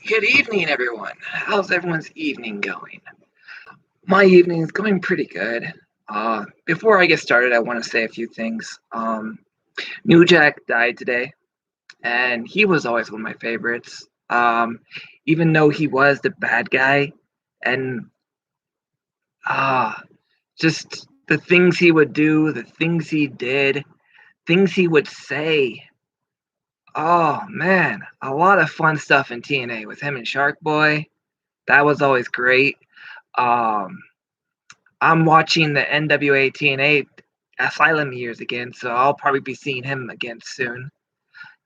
Good evening, everyone. How's everyone's evening going? My evening is going pretty good. Before I get started, I want to say a few things. New Jack died today, and he was always one of my favorites. Even though he was the bad guy, and just the things he would do, the things he did, things he would say. Oh man, a lot of fun stuff in TNA with him and Shark Boy. That was always great. Um, I'm watching the NWA TNA Asylum years again, so I'll probably be seeing him again soon.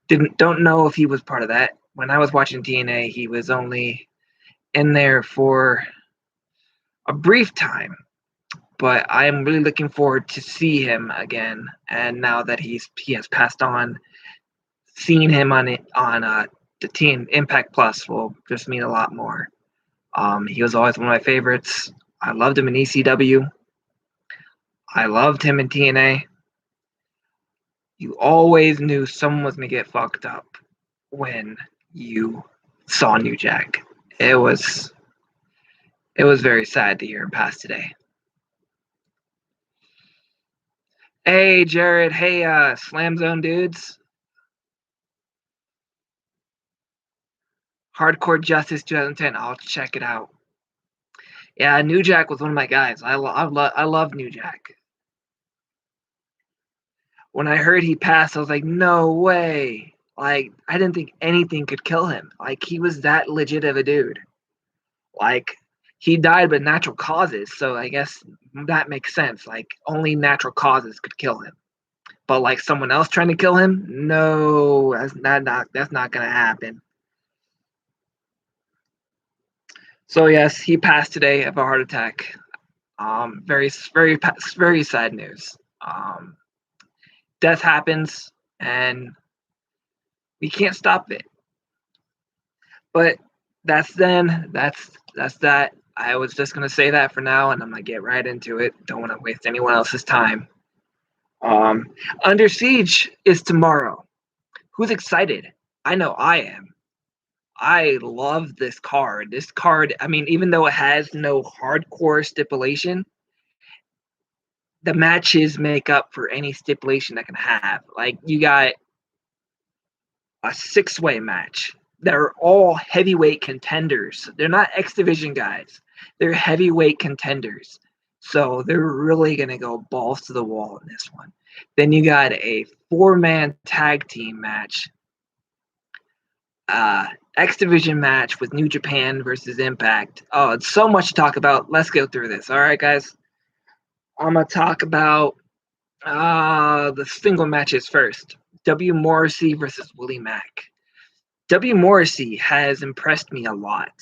Don't know if he was part of that. When I was watching TNA, he was only in there for a brief time, but I'm really looking forward to see him again. And now that he has passed on, seeing him on the Team Impact Plus will just mean a lot more. He was always one of my favorites. I loved him in ECW. I loved him in TNA. You always knew someone was going to get fucked up when you saw New Jack. It was very sad to hear him pass today. Hey, Jared. Hey, Slam Zone dudes. Hardcore Justice 2010. I'll check it out. Yeah, New Jack was one of my guys. I love New Jack. When I heard he passed, I was like, no way. Like, I didn't think anything could kill him. Like, he was that legit of a dude. Like, he died by natural causes, so I guess that makes sense. Like, only natural causes could kill him. But like someone else trying to kill him, no, that's not gonna happen. So yes, he passed today of a heart attack. Very sad news. Death happens, and we can't stop it. But that's that. I was just gonna say that for now, and I'm gonna get right into it. Don't want to waste anyone else's time. Under Siege is tomorrow. Who's excited? I know I am. I love this card. This card, I mean, even though it has no hardcore stipulation, the matches make up for any stipulation that can have. Like, you got a 6-way match. They're all heavyweight contenders. They're not X Division guys. They're heavyweight contenders. So they're really going to go balls to the wall in this one. Then you got a 4-man tag team match. X Division match with New Japan versus Impact. Oh, it's so much to talk about. Let's go through this. All right, guys. I'm going to talk about the single matches first. W. Morrissey versus Willie Mack. W. Morrissey has impressed me a lot.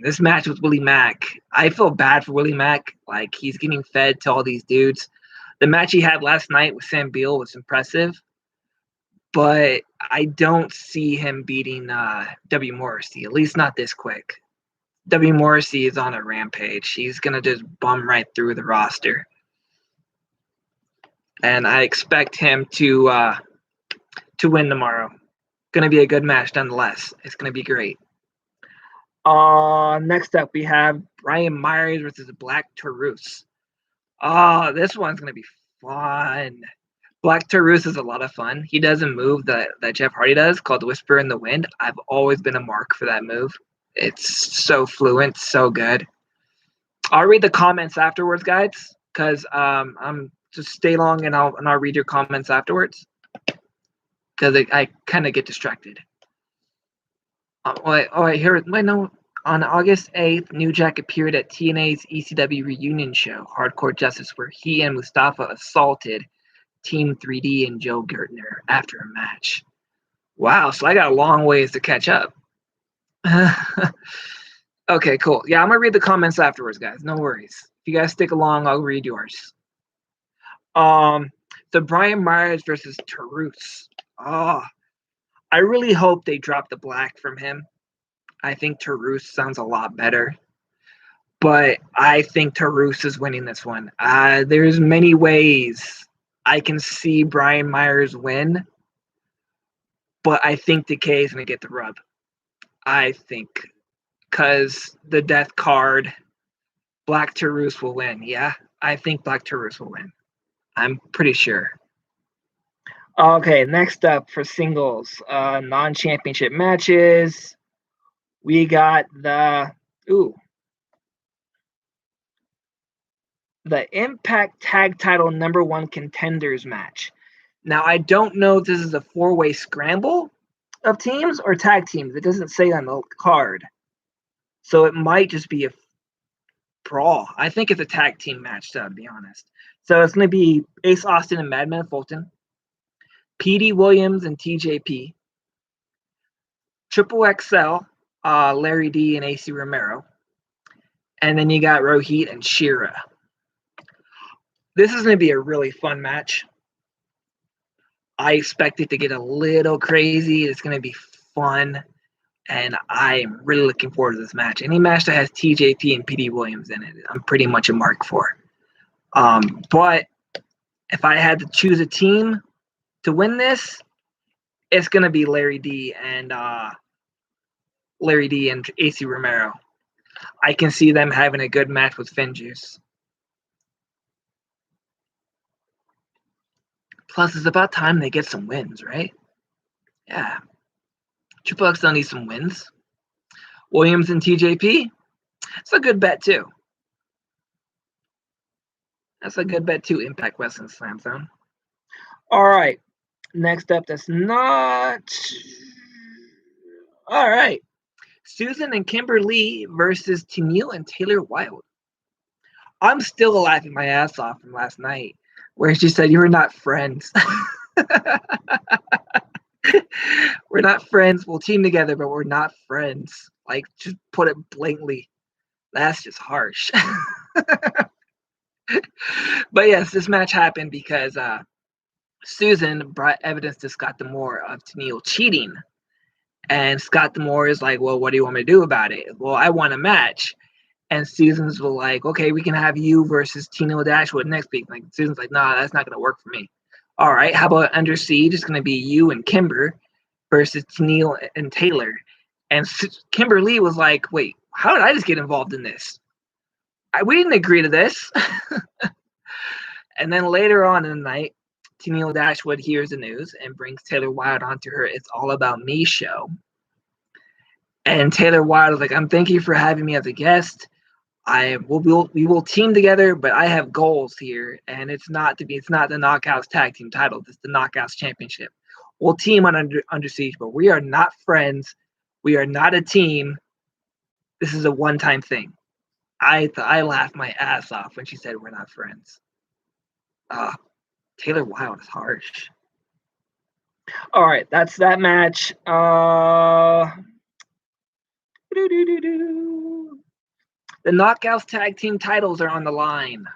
This match with Willie Mack, I feel bad for Willie Mack. Like, he's getting fed to all these dudes. The match he had last night with Sam Beal was impressive, but I don't see him beating W. Morrissey, at least not this quick. W. Morrissey is on a rampage. He's going to just bum right through the roster. And I expect him to win tomorrow. Going to be a good match nonetheless. It's going to be great. Next up, we have Brian Myers versus Black Taurus. This one's going to be fun. Black Taurus is a lot of fun. He does a move that Jeff Hardy does called Whisper in the Wind. I've always been a mark for that move. It's so fluent, so good. I'll read the comments afterwards, guys, because I'm just stay long and I'll read your comments afterwards because I kind of get distracted. No. On August 8th, New Jack appeared at TNA's ECW reunion show, Hardcore Justice, where he and Mustafa assaulted Team 3D and Joe Gertner after a match. Wow, so I got a long ways to catch up. Okay, cool. Yeah, I'm going to read the comments afterwards, guys. No worries. If you guys stick along, I'll read yours. The Brian Myers versus Taurus. I really hope they drop the black from him. I think Taurus sounds a lot better. But I think Taurus is winning this one. There's many ways I can see Brian Myers win. but I think Decay is going to get the rub. I think because the death card, Black Taurus will win. Yeah, I think Black Taurus will win. I'm pretty sure. Okay, next up for singles, non-championship matches, we got the Impact Tag Title #1 Contenders match. Now, I don't know if this is a 4-way scramble of teams or tag teams. It doesn't say on the card. So it might just be a brawl. I think it's a tag team match, to be honest. So it's going to be Ace Austin and Madman Fulton, Petey Williams and TJP, Triple XL, Larry D and AC Romero, and then you got Rohit and Shera. This is going to be a really fun match. I expect it to get a little crazy. It's going to be fun, and I'm really looking forward to this match. Any match that has TJP and Petey Williams in it, I'm pretty much a mark for. But if I had to choose a team to win this, it's going to be Larry D and AC Romero. I can see them having a good match with Finjuice. Plus, it's about time they get some wins, right? Yeah. Triple XL needs some wins. Williams and TJP, it's a good bet, too. That's a good bet, too, Impact Wrestling Slam Zone. All right. Next up, that's not... All right. Susan and Kimber Lee versus Tenille and Taylor Wilde. I'm still laughing my ass off from last night where she said, "You're not friends." We're not friends. We'll team together, but we're not friends. Like, just put it blatantly. That's just harsh. But yes, this match happened because Susan brought evidence to Scott D'Amore of Tenille cheating. And Scott D'Amore is like, "Well, what do you want me to do about it?" "Well, I want a match." And Susan's like, "Okay, we can have you versus Tenille Dashwood next week." Like, Susan's like, "Nah, that's not going to work for me." "All right, how about Under Siege? It's going to be you and Kimber versus Tenille and Taylor." And Kimber Lee was like, "Wait, how did I just get involved in this? We didn't agree to this." And then later on in the night, Tenille Dashwood hears the news and brings Taylor Wilde onto her It's All About Me show. And Taylor Wilde is like, "I'm thank you for having me as a guest. We will team together, but I have goals here, and it's not the Knockouts tag team title. It's the Knockouts championship. We'll team on Under Siege, but we are not friends. We are not a team. This is a one-time thing." I laughed my ass off when she said we're not friends. Taylor Wilde is harsh. All right, that's that match. The Knockouts tag team titles are on the line.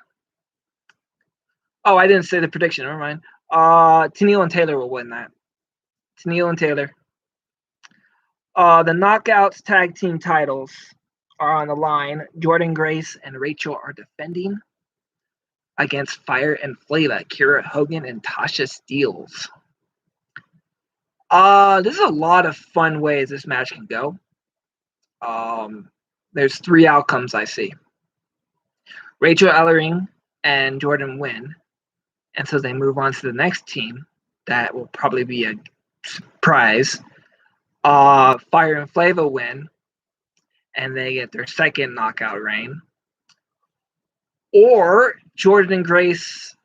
Oh, I didn't say the prediction. Never mind. Tenille and Taylor will win that. Tenille and Taylor. The Knockouts tag team titles are on the line. Jordynne Grace and Rachel are defending against Fire and Flavor, Kiera Hogan and Tasha Steelz. This is a lot of fun ways this match can go. There's 3 outcomes I see. Rachel Ellering and Jordan win, and so they move on to the next team. That will probably be a surprise. Fire and Flavor win, and they get their second knockout reign. Or Jordynne Grace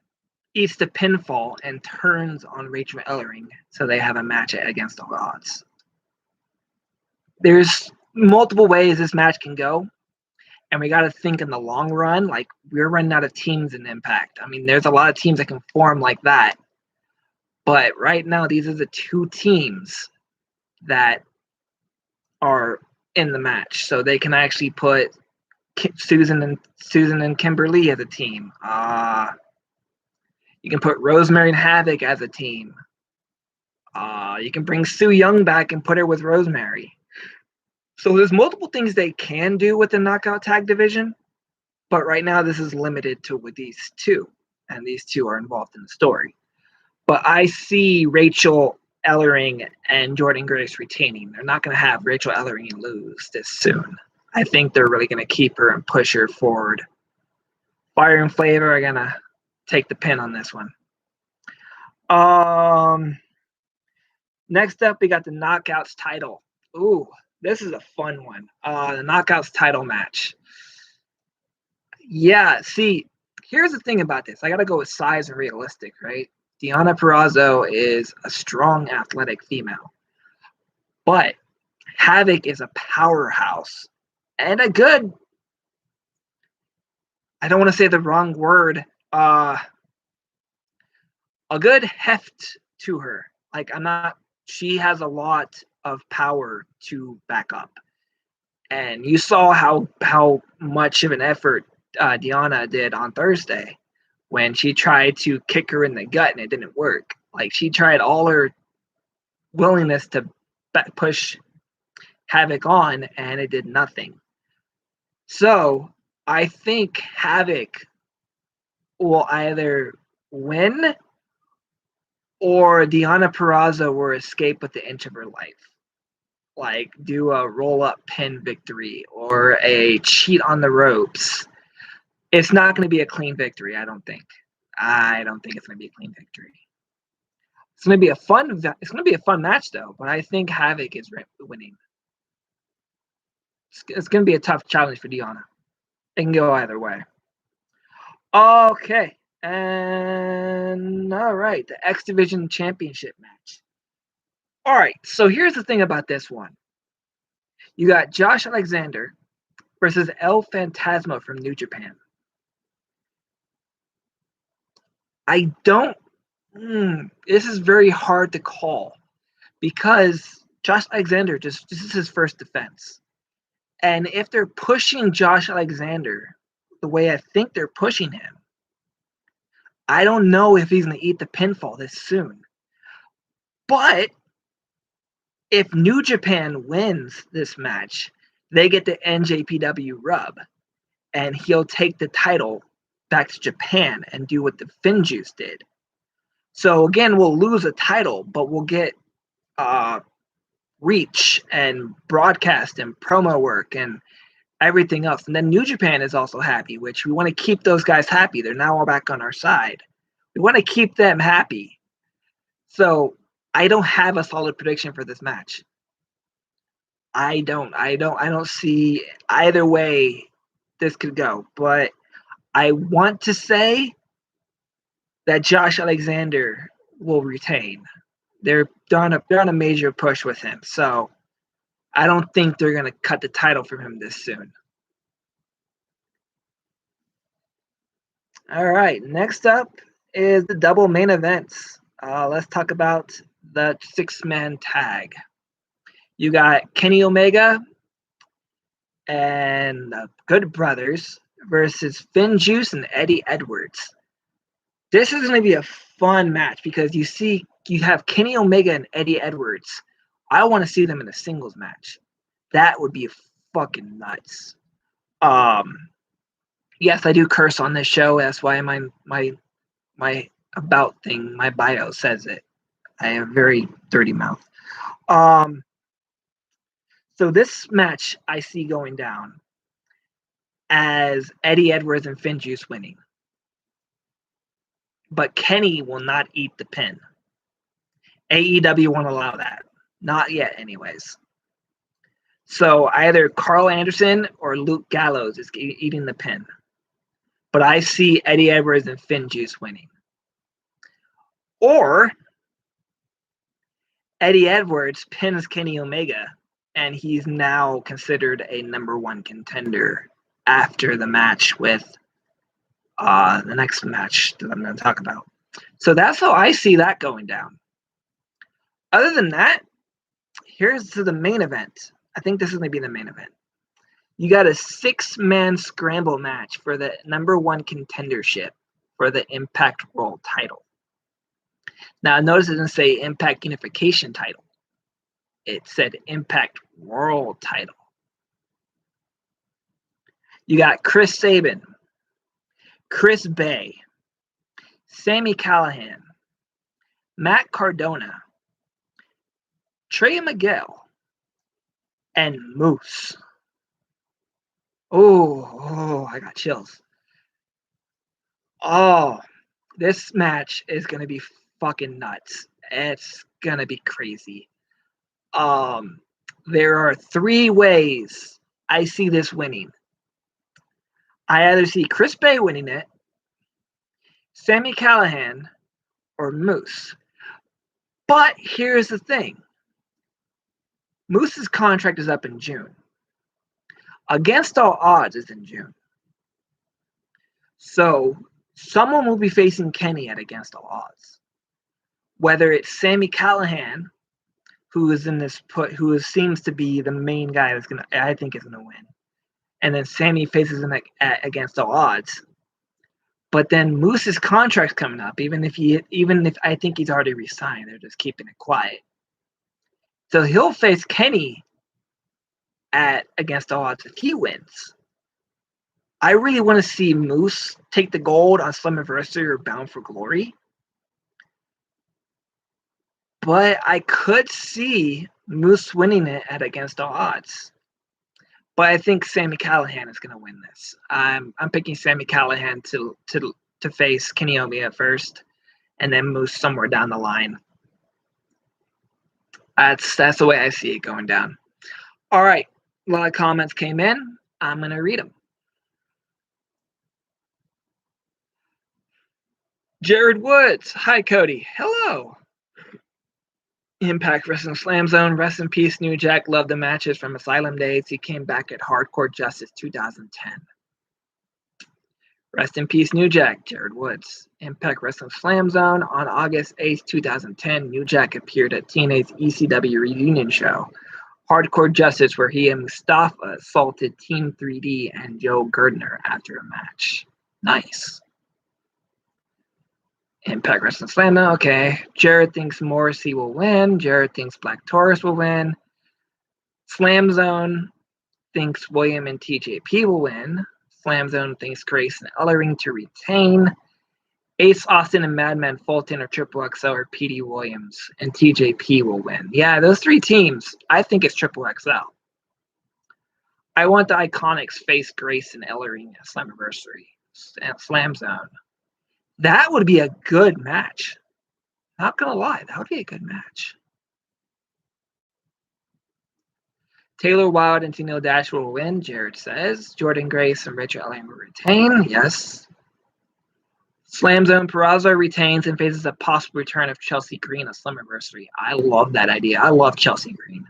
eats the pinfall and turns on Rachel Ellering, so they have a match against all odds. There's multiple ways this match can go, and we got to think in the long run. Like, we're running out of teams in Impact. I mean, there's a lot of teams that can form like that, but right now these are the 2 teams that are in the match, so they can actually put Susan and Kimber Lee as a team. You can put Rosemary and Havoc as a team. You can bring Su Yung back and put her with Rosemary. So there's multiple things they can do with the Knockout Tag division, but right now this is limited to with these 2, and these 2 are involved in the story. But I see Rachel Ellering and Jordan Grace retaining. They're not going to have Rachel Ellering lose this soon. I think they're really going to keep her and push her forward. Fire and Flavor are going to take the pin on this one. Next up, we got the Knockouts title. Ooh, this is a fun one. The Knockouts title match. Yeah, see, here's the thing about this. I got to go with size and realistic, right? Deonna Purrazzo is a strong, athletic female. But Havoc is a powerhouse and a good, I don't want to say the wrong word, a good heft to her. Like, she has a lot of power to back up. And you saw how much of an effort Deonna did on Thursday when she tried to kick her in the gut and it didn't work. Like, she tried all her willingness to push Havoc on and it did nothing. So I think Havoc will either win or Deonna Purrazzo will escape with the inch of her life. Like, do a roll-up pin victory or a cheat on the ropes. It's not going to be a clean victory, I don't think. I don't think it's going to be a clean victory. It's going to be a fun match, though, but I think Havoc is winning. It's going to be a tough challenge for Deonna. It can go either way. Okay. And all right, the X Division Championship match. All right, so here's the thing about this one. You got Josh Alexander versus El Phantasmo from New Japan. This is very hard to call because Josh Alexander this is his first defense. And if they're pushing Josh Alexander the way I think they're pushing him, I don't know if he's going to eat the pinfall this soon. But if New Japan wins this match, they get the NJPW rub, and he'll take the title back to Japan and do what the Finjuice did. So again, we'll lose a title, but we'll get reach and broadcast and promo work and everything else. And then New Japan is also happy, which we want to keep those guys happy. They're now all back on our side. We want to keep them happy. So I don't have a solid prediction for this match. I don't see either way this could go, but I want to say that Josh Alexander will retain. They're on a major push with him, so I don't think they're going to cut the title from him this soon. All right, next up is the double main events. Let's talk about the 6-man tag. You got Kenny Omega and the Good Brothers versus Finjuice and Eddie Edwards. This is going to be a fun match because you have Kenny Omega and Eddie Edwards. I want to see them in a singles match. That would be fucking nuts. Yes, I do curse on this show. That's why my about thing, my bio says it. I have a very dirty mouth. So this match I see going down as Eddie Edwards and Finjuice winning. But Kenny will not eat the pin. AEW won't allow that. Not yet, anyways. So either Carl Anderson or Luke Gallows is eating the pin. But I see Eddie Edwards and Finjuice winning. Or Eddie Edwards pins Kenny Omega, and he's now considered a #1 contender after the match with the next match that I'm going to talk about. So that's how I see that going down. Other than that, here's to the main event. I think this is going to be the main event. You got a 6-man scramble match for the #1 contendership for the Impact World title. Now, notice it didn't say Impact Unification title. It said Impact World title. You got Chris Sabin, Chris Bay, Sami Callihan, Matt Cardona, Trey Miguel and Moose. Oh, I got chills. Oh, this match is gonna be fucking nuts. It's gonna be crazy. Um, there are 3 ways I see this winning. I either see Chris Bay winning it, Sami Callihan, or Moose. But here's the thing. Moose's contract is up in June. Against All Odds is in June. So someone will be facing Kenny at Against All Odds. Whether it's Sami Callihan, who seems to be the main guy I think is gonna win. And then Sami faces him at Against All Odds. But then Moose's contract's coming up, even if I think he's already resigned, they're just keeping it quiet. So he'll face Kenny at Against All Odds if he wins. I really want to see Moose take the gold on Slammiversary or Bound for Glory. But I could see Moose winning it at Against All Odds. But I think Sami Callihan is going to win this. I'm picking Sami Callihan to face Kenny Omega first, and then Moose somewhere down the line. That's the way I see it going down. All right, a lot of comments came in. I'm going to read them. Jared Woods. Hi, Cody. Hello. Impact Wrestling Slam Zone. Rest in peace, New Jack. Loved the matches from Asylum days. He came back at Hardcore Justice 2010. Rest in peace, New Jack. Jared Woods. Impact Wrestling Slam Zone. On August 8th, 2010, New Jack appeared at TNA's ECW reunion show, Hardcore Justice, where he and Mustafa assaulted Team 3D and Joe Gardner after a match. Nice. Impact Wrestling Slam. Okay. Jared thinks Morrissey will win. Jared thinks Black Taurus will win. Slam Zone thinks William and TJP will win. Slam Zone thinks Grace and Ellering to retain. Ace Austin and Madman Fulton or Triple XL or PD Williams and TJP will win. Yeah, those 3 teams, I think it's Triple XL. I want the Iconics face Grace and Ellering at Slammiversary and Slam Zone. That would be a good match. Not gonna lie, that would be a good match. Taylor Wilde and Tino Dash will win, Jared says. Jordan Grace and Richard Ellering will retain. Yes. Slam Zone Peraza retains and faces a possible return of Chelsea Green at Slammiversary. I love that idea. I love Chelsea Green.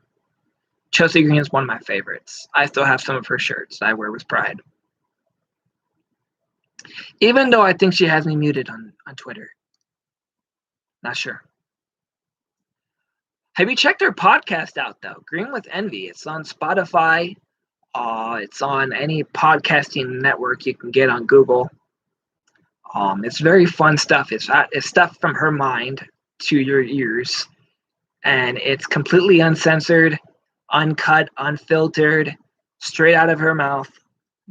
Chelsea Green is one of my favorites. I still have some of her shirts that I wear with pride. Even though I think she has me muted on Twitter. Not sure. Have you checked her podcast out, though? Green with Envy. It's on Spotify. It's on any podcasting network you can get on Google. It's very fun stuff. It's stuff from her mind to your ears. And it's completely uncensored, uncut, unfiltered, straight out of her mouth.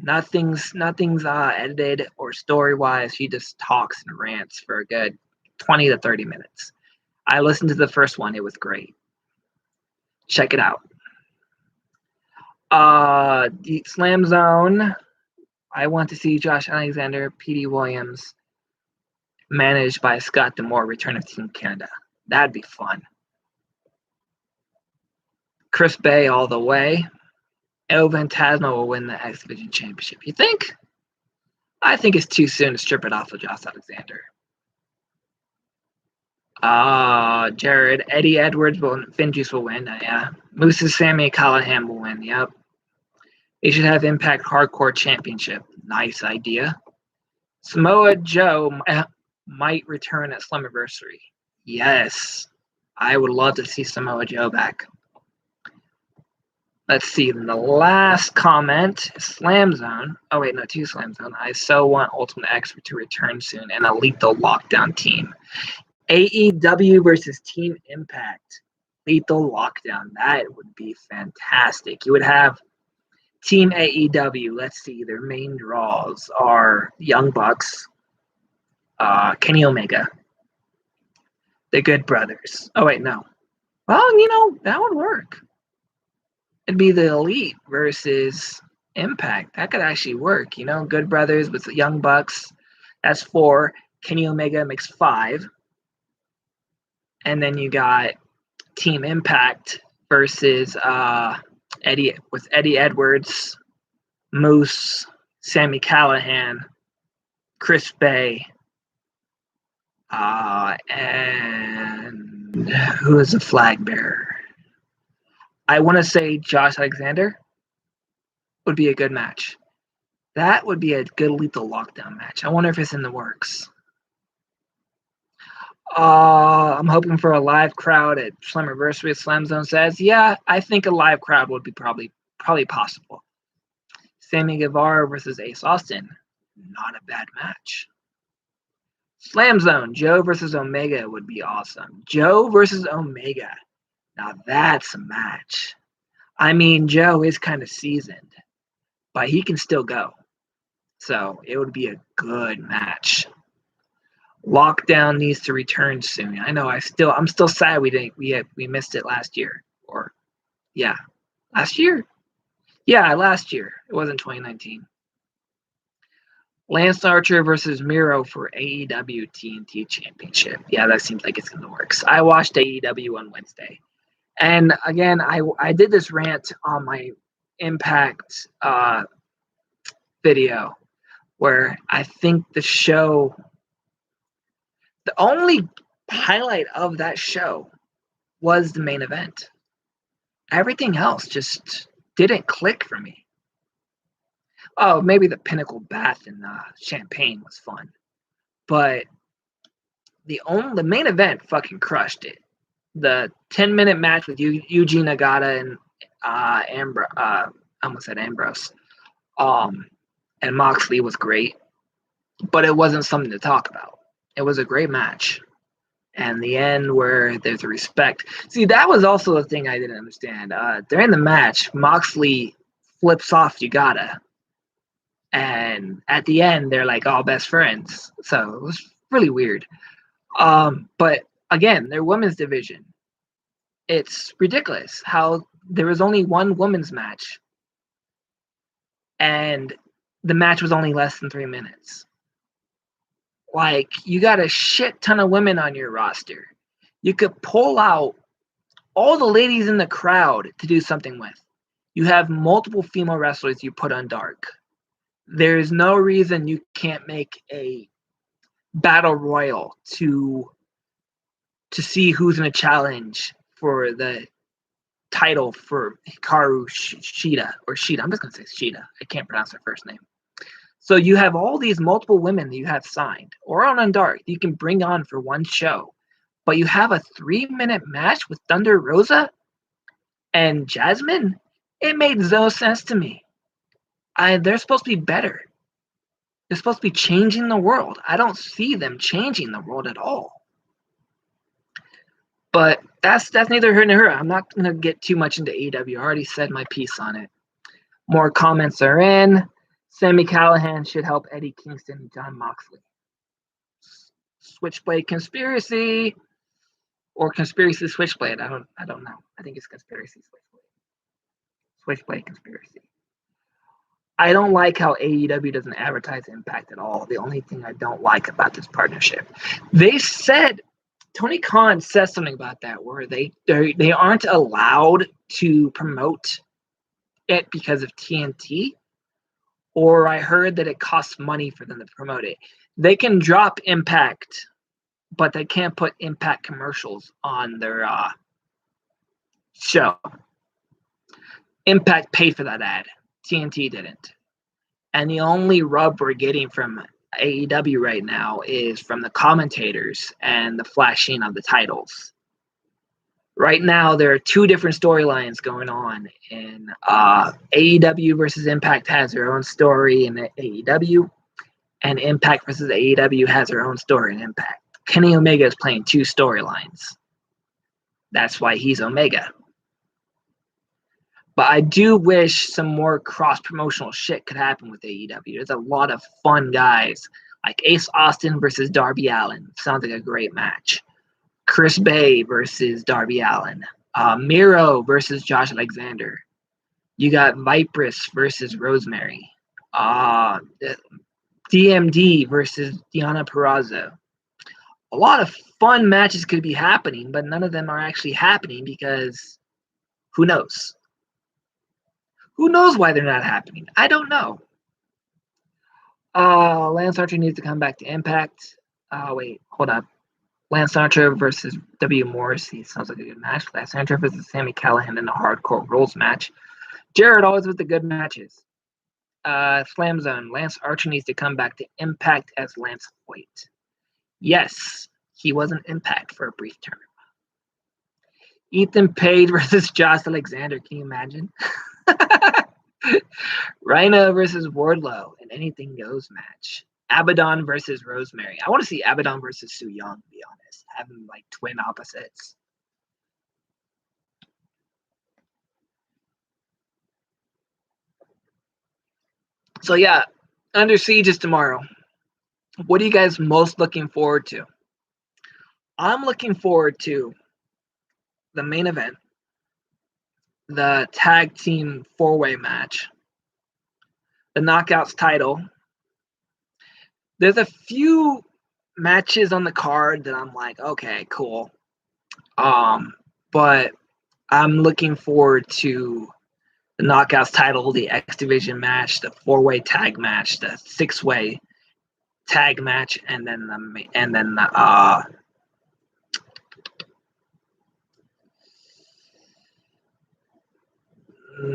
Nothing's edited or story-wise. She just talks and rants for a good 20 to 30 minutes. I listened to the first one. It was great. Check it out. The Slam Zone. I want to see Josh Alexander, P.D. Williams, managed by Scott D'Amore, return of Team Canada. That'd be fun. Chris Bay all the way. El Fantasma will win the X Division Championship. You think? I think it's too soon to strip it off of Josh Alexander. Jared, Eddie Edwards will, Finn Juice will win. Yeah. Moose's Sami Callihan will win. Yep. They should have Impact Hardcore Championship. Nice idea. Samoa Joe might return at Slammiversary. Yes. I would love to see Samoa Joe back. Let's see. The last comment, Slam Zone. Oh, wait, no, 2 Slam Zone. I so want Ultimate Expert to return soon and a Lethal Lockdown team. AEW versus Team Impact. Lethal Lockdown. That would be fantastic. You would have Team AEW. Let's see. Their main draws are Young Bucks, Kenny Omega, the Good Brothers. Oh, wait, no. Well, that would work. It'd be the Elite versus Impact. That could actually work. Good Brothers with the Young Bucks. That's 4. Kenny Omega makes 5. And then you got Team Impact versus Eddie Edwards, Moose, Sami Callihan, Chris Bay, and who is the flag bearer? I want to say Josh Alexander would be a good match. That would be a good Lethal Lockdown match. I wonder if it's in the works. I'm hoping for a live crowd at Slammiversary. Slam Zone says, yeah, I think a live crowd would be probably possible. Sammy Guevara versus Ace Austin, not a bad match. Slam Zone, Joe versus Omega would be awesome. Joe versus Omega, now that's a match. I mean, Joe is kind of seasoned, but he can still go. So it would be a good match. Lockdown needs to return soon. I know. I'm still sad we missed it last year. Last year. Yeah, last year. It wasn't 2019. Lance Archer versus Miro for AEW TNT Championship. Yeah, that seems like it's in the works. I watched AEW on Wednesday, and again, I did this rant on my Impact video where I think the only highlight of that show was the main event. Everything else just didn't click for me. Oh, maybe the Pinnacle bath in Champagne was fun, but the main event fucking crushed it. The 10-minute match with Yuji Nagata and I almost said Ambrose, and Moxley was great, but it wasn't something to talk about. It was a great match. And the end where there's a respect. See, that was also a thing I didn't understand. During the match, Moxley flips off Nagata. And at the end, they're like all best friends. So it was really weird. But again, their women's division. It's ridiculous how there was only one women's match. And the match was only less than 3 minutes. Like, you got a shit ton of women on your roster. You could pull out all the ladies in the crowd to do something with. You have multiple female wrestlers you put on Dark. There's no reason you can't make a battle royal to see who's going to challenge for the title for Hikaru Shida. I'm just going to say Shida. I can't pronounce her first name. So you have all these multiple women that you have signed or on Dark that you can bring on for one show. But you have a 3-minute match with Thunder Rosa and Jasmine? It made no sense to me. They're supposed to be better. They're supposed to be changing the world. I don't see them changing the world at all. But that's neither here nor there. I'm not going to get too much into AEW. I already said my piece on it. More comments are in. Sami Callihan should help Eddie Kingston and Jon Moxley. Switchblade Conspiracy or Conspiracy Switchblade. I don't know. I think it's Conspiracy Switchblade. Switchblade Conspiracy. I don't like how AEW doesn't advertise Impact at all. The only thing I don't like about this partnership. They said, Tony Khan says something about that where they aren't allowed to promote it because of TNT. Or I heard that it costs money for them to promote it. They can drop Impact, but they can't put Impact commercials on their show. Impact paid for that ad. TNT didn't. And the only rub we're getting from AEW right now is from the commentators and the flashing of the titles. Right now, there are 2 different storylines going on. And AEW versus Impact has their own story in AEW. And Impact versus AEW has their own story in Impact. Kenny Omega is playing 2 storylines. That's why he's Omega. But I do wish some more cross-promotional shit could happen with AEW. There's a lot of fun guys, like Ace Austin versus Darby Allin. Sounds like a great match. Chris Bay versus Darby Allin. Miro versus Josh Alexander. You got Vipress versus Rosemary. DMD versus Diana Purrazzo. A lot of fun matches could be happening, but none of them are actually happening because who knows? Who knows why they're not happening? I don't know. Lance Archer needs to come back to Impact. Wait, hold up. Lance Archer versus W. Morrissey sounds like a good match. Lance Archer versus Sami Callihan in a Hardcore Rules match. Jared always with the good matches. Slam Zone. Lance Archer needs to come back to Impact as Lance Hoyt. Yes, he was an Impact for a brief term. Ethan Page versus Josh Alexander. Can you imagine? Rhino versus Wardlow, an anything goes match. Abaddon versus Rosemary. I want to see Abaddon versus Su Yung, to be honest. Have them like twin opposites. So yeah, Under Siege is tomorrow. What are you guys most looking forward to? I'm looking forward to the main event, the tag team 4-way match, the Knockouts title. There's a few matches on the card that I'm like, okay, cool. But I'm looking forward to the Knockouts title, the X Division match, the 4-way tag match, the 6-way tag match, and then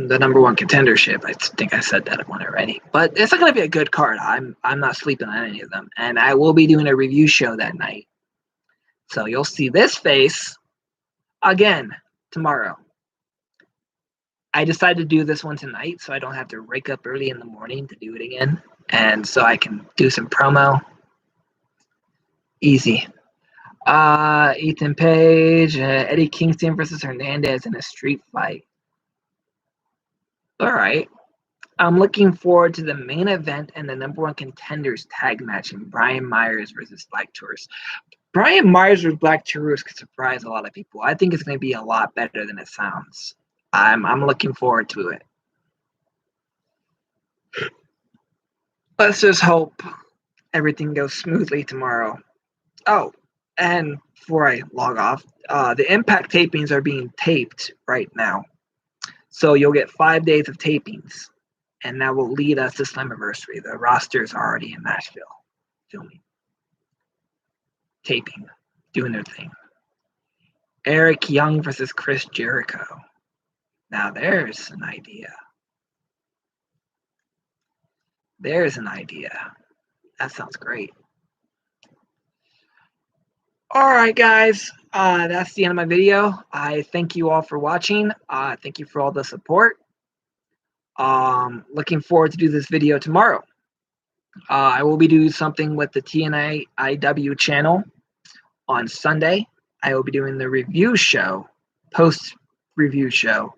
the number one contendership. I think I said that one already, but it's not going to be a good card. I'm not sleeping on any of them, and I will be doing a review show that night. So you'll see this face again tomorrow. I decided to do this one tonight so I don't have to wake up early in the morning to do it again, and so I can do some promo. Easy. Ethan Page, Eddie Kingston versus Hernandez in a street fight. All right. I'm looking forward to the main event and the number one contenders tag match in Brian Myers versus Black Taurus. Brian Myers versus Black Taurus could surprise a lot of people. I think it's going to be a lot better than it sounds. I'm looking forward to it. Let's just hope everything goes smoothly tomorrow. Oh, and before I log off, the Impact tapings are being taped right now. So you'll get 5 days of tapings, and that will lead us to Slammiversary. The rosters are already in Nashville filming, taping, doing their thing. Eric Young versus Chris Jericho. Now there's an idea. There's an idea. That sounds great. All right, guys. That's the end of my video. I thank you all for watching. Thank you for all the support. Looking forward to do this video tomorrow. I will be doing something with the TNA IW channel on Sunday. I will be doing the review show, post-review show.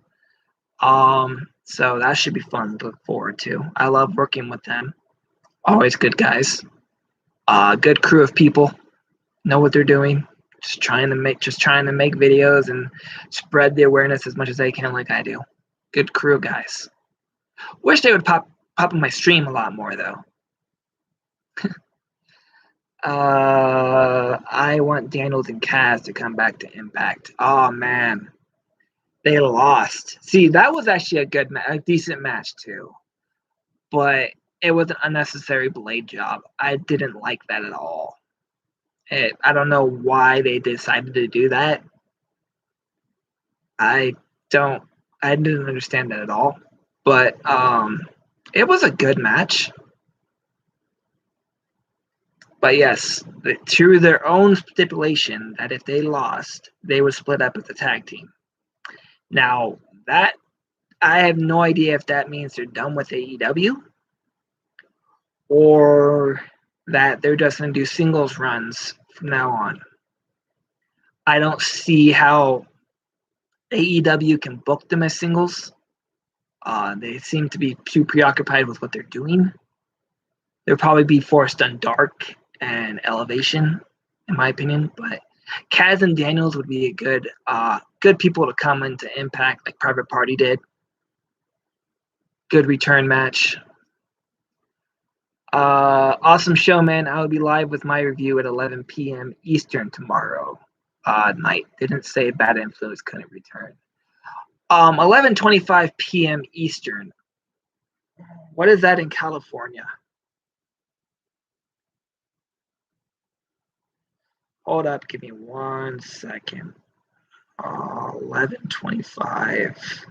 So that should be fun to look forward to. I love working with them. Always good guys. Good crew of people. Know what they're doing. Just trying to make videos and spread the awareness as much as they can, like I do. Good crew of guys. Wish they would pop on my stream a lot more though. I want Daniels and Kaz to come back to Impact. Oh man, they lost. See, that was actually a decent match too, but it was an unnecessary blade job. I didn't like that at all. I don't know why they decided to do that. I didn't understand that at all. But it was a good match. But yes, through their own stipulation that if they lost, they would split up as a tag team. Now, that I have no idea if that means they're done with AEW or that they're just going to do singles runs from now on. I don't see how AEW can book them as singles. They seem to be too preoccupied with what they're doing. They'll probably be forced on Dark and Elevation, in my opinion. But Kaz and Daniels would be a good people to come into Impact like Private Party did. Good return match. Awesome show, man. I will be live with my review at 11 p.m. Eastern tomorrow night. Didn't say Bad Influence couldn't return. 11:25 p.m. Eastern. What is that in California? Hold up, give me 1 second. 11:25.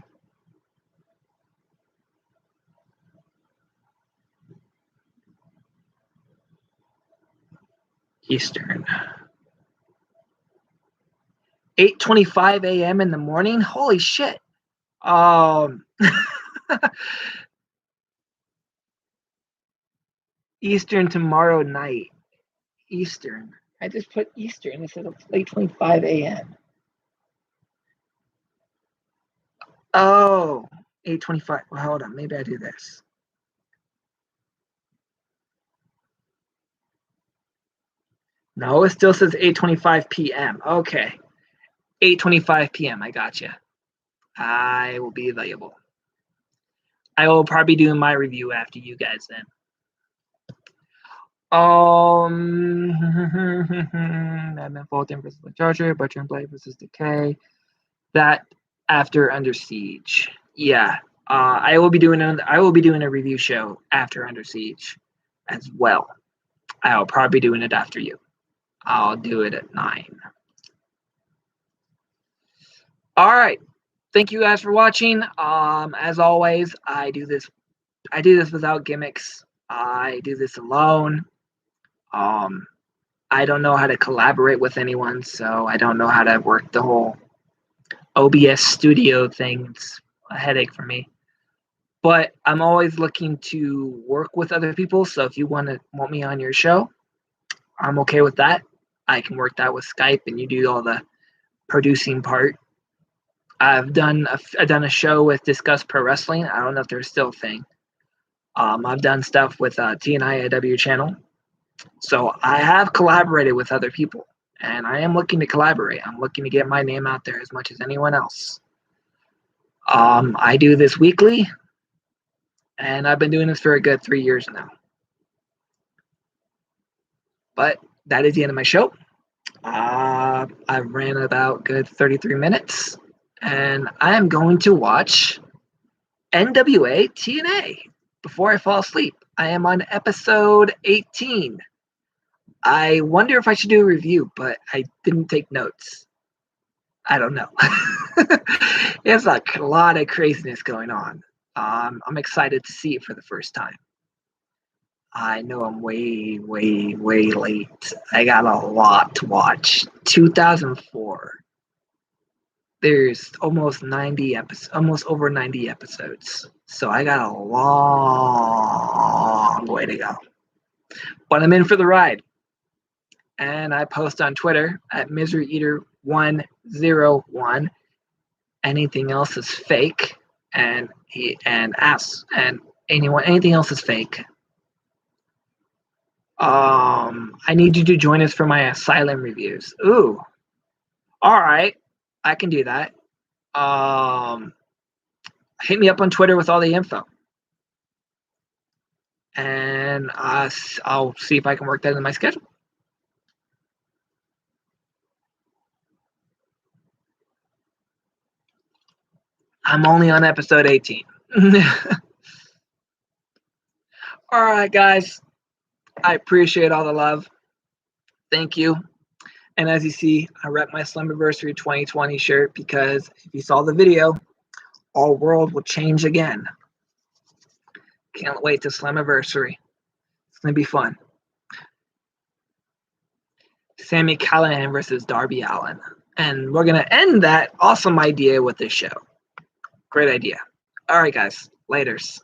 Eastern. 8:25 a.m. in the morning. Holy shit. Eastern tomorrow night. Eastern. I just put Eastern instead of 8:25 a.m. Oh, 8:25. Well, hold on. Maybe I do this. No, it still says 8:25 p.m. Okay. 8:25 p.m. I gotcha. I will be available. I will probably do my review after you guys then. Batman Fulton versus the Charger, Butcher and Blade versus Decay. That after Under Siege. Yeah. I will be doing a review show after Under Siege as well. I'll probably be doing it after you. I'll do it at 9. All right. Thank you guys for watching. As always, I do this without gimmicks. I do this alone. I don't know how to collaborate with anyone, so I don't know how to work the whole OBS studio thing. It's a headache for me. But I'm always looking to work with other people, so if you want me on your show, I'm okay with that. I can work that with Skype, and you do all the producing part. I've done a show with Discuss Pro Wrestling. I don't know if there's still a thing. I've done stuff with TNIAW channel. So I have collaborated with other people, and I am looking to collaborate. I'm looking to get my name out there as much as anyone else. I do this weekly, and I've been doing this for a good 3 years now. But that is the end of my show. I ran about good 33 minutes, and I am going to watch NWA TNA before I fall asleep. I am on episode 18. I wonder if I should do a review, but I didn't take notes. I don't know. There's a lot of craziness going on. I'm excited to see it for the first time. I know I'm way, way, way late. I got a lot to watch. 2004. There's almost over 90 episodes. So I got a long way to go. But I'm in for the ride. And I post on Twitter at MiseryEater101. Anything else is fake. And anything else is fake. I need you to join us for my Asylum reviews. Ooh. All right. I can do that. Hit me up on Twitter with all the info. And I'll see if I can work that in my schedule. I'm only on episode 18. All right, guys. I appreciate all the love. Thank you. And as you see, I rep my Slammiversary 2020 shirt because if you saw the video, our world will change again. Can't wait to Slammiversary. It's going to be fun. Sami Callihan versus Darby Allin. And we're going to end that awesome idea with this show. Great idea. All right, guys. Laters.